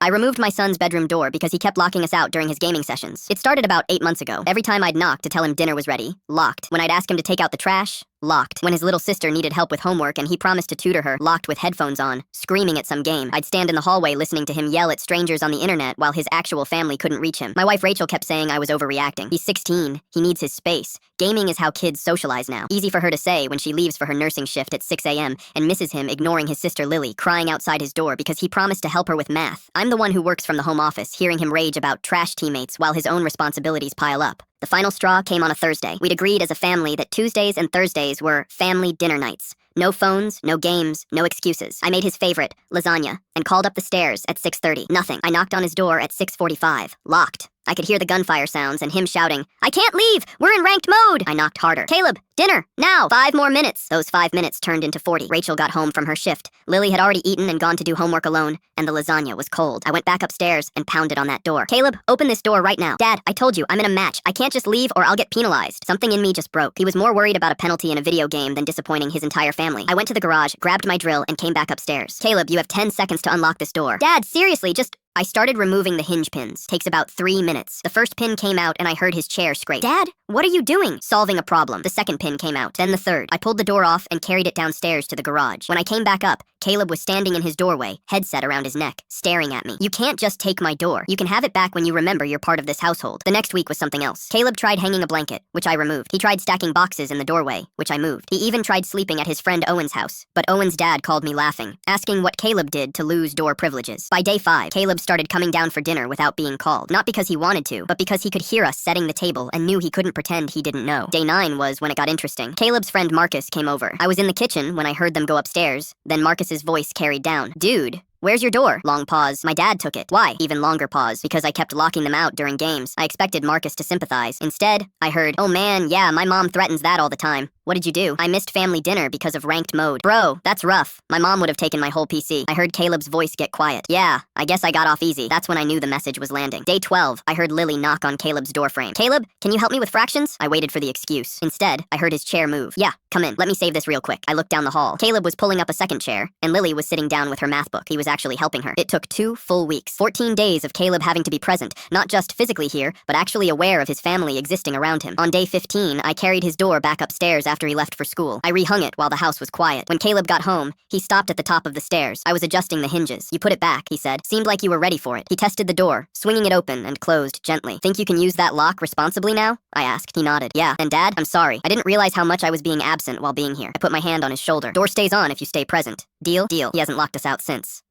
I removed my son's bedroom door because he kept locking us out during his gaming sessions. It started about 8 months ago. Every time I'd knock to tell him dinner was ready, locked. When I'd ask him to take out the trash, locked. When his little sister needed help with homework and he promised to tutor her, locked with headphones on, screaming at some game. I'd stand in the hallway listening to him yell at strangers on the internet while his actual family couldn't reach him. My wife Rachel kept saying I was overreacting. He's 16. He needs his space. Gaming is how kids socialize now. Easy for her to say when she leaves for her nursing shift at 6 a.m. and misses him ignoring his sister Lily crying outside his door because he promised to help her with math. I'm the one who works from the home office, hearing him rage about trash teammates while his own responsibilities pile up. The final straw came on a Thursday. We'd agreed as a family that Tuesdays and Thursdays were family dinner nights. No phones, no games, no excuses. I made his favorite, lasagna, and called up the stairs at 6:30. Nothing. I knocked on his door at 6:45. Locked. I could hear the gunfire sounds and him shouting, "I can't leave! We're in ranked mode!" I knocked harder. "Caleb, dinner, now! 5 more minutes!" Those 5 minutes turned into 40. Rachel got home from her shift. Lily had already eaten and gone to do homework alone, and the lasagna was cold. I went back upstairs and pounded on that door. "Caleb, open this door right now." "Dad, I told you, I'm in a match. I can't just leave or I'll get penalized." Something in me just broke. He was more worried about a penalty in a video game than disappointing his entire family. I went to the garage, grabbed my drill, and came back upstairs. "Caleb, you have 10 seconds to unlock this door." "Dad, seriously, just..." I started removing the hinge pins. Takes about 3 minutes. The first pin came out and I heard his chair scrape. "Dad, what are you doing?" "Solving a problem." The second pin came out, then the third. I pulled the door off and carried it downstairs to the garage. When I came back up, Caleb was standing in his doorway, headset around his neck, staring at me. "You can't just take my door. You can have it back when you remember you're part of this household." The next week was something else. Caleb tried hanging a blanket, which I removed. He tried stacking boxes in the doorway, which I moved. He even tried sleeping at his friend Owen's house, but Owen's dad called me laughing, asking what Caleb did to lose door privileges. By day 5, Caleb started coming down for dinner without being called. Not because he wanted to, but because he could hear us setting the table and knew he couldn't pretend he didn't know. Day 9 was when it got interesting. Caleb's friend Marcus came over. I was in the kitchen when I heard them go upstairs. Then Marcus's voice carried down. "Dude, where's your door?" Long pause. "My dad took it." "Why?" Even longer pause. "Because I kept locking them out during games." I expected Marcus to sympathize. Instead, I heard, "Oh man, yeah, my mom threatens that all the time." "What did you do?" "I missed family dinner because of ranked mode." "Bro, that's rough. My mom would have taken my whole PC." I heard Caleb's voice get quiet. "Yeah, I guess I got off easy." That's when I knew the message was landing. Day 12, I heard Lily knock on Caleb's doorframe. "Caleb, can you help me with fractions?" I waited for the excuse. Instead, I heard his chair move. "Yeah, come in. Let me save this real quick." I looked down the hall. Caleb was pulling up a second chair, and Lily was sitting down with her math book. He was actually helping her. It took 2 full weeks. 14 days of Caleb having to be present, not just physically here, but actually aware of his family existing around him. On day 15, I carried his door back upstairs after he left for school. I rehung it while the house was quiet. When Caleb got home, he stopped at the top of the stairs. I was adjusting the hinges. "You put it back," he said. "Seemed like you were ready for it." He tested the door, swinging it open and closed gently. "Think you can use that lock responsibly now?" I asked. He nodded. "Yeah. And Dad, I'm sorry. I didn't realize how much I was being absent while being here." I put my hand on his shoulder. "Door stays on if you stay present. Deal?" "Deal." He hasn't locked us out since.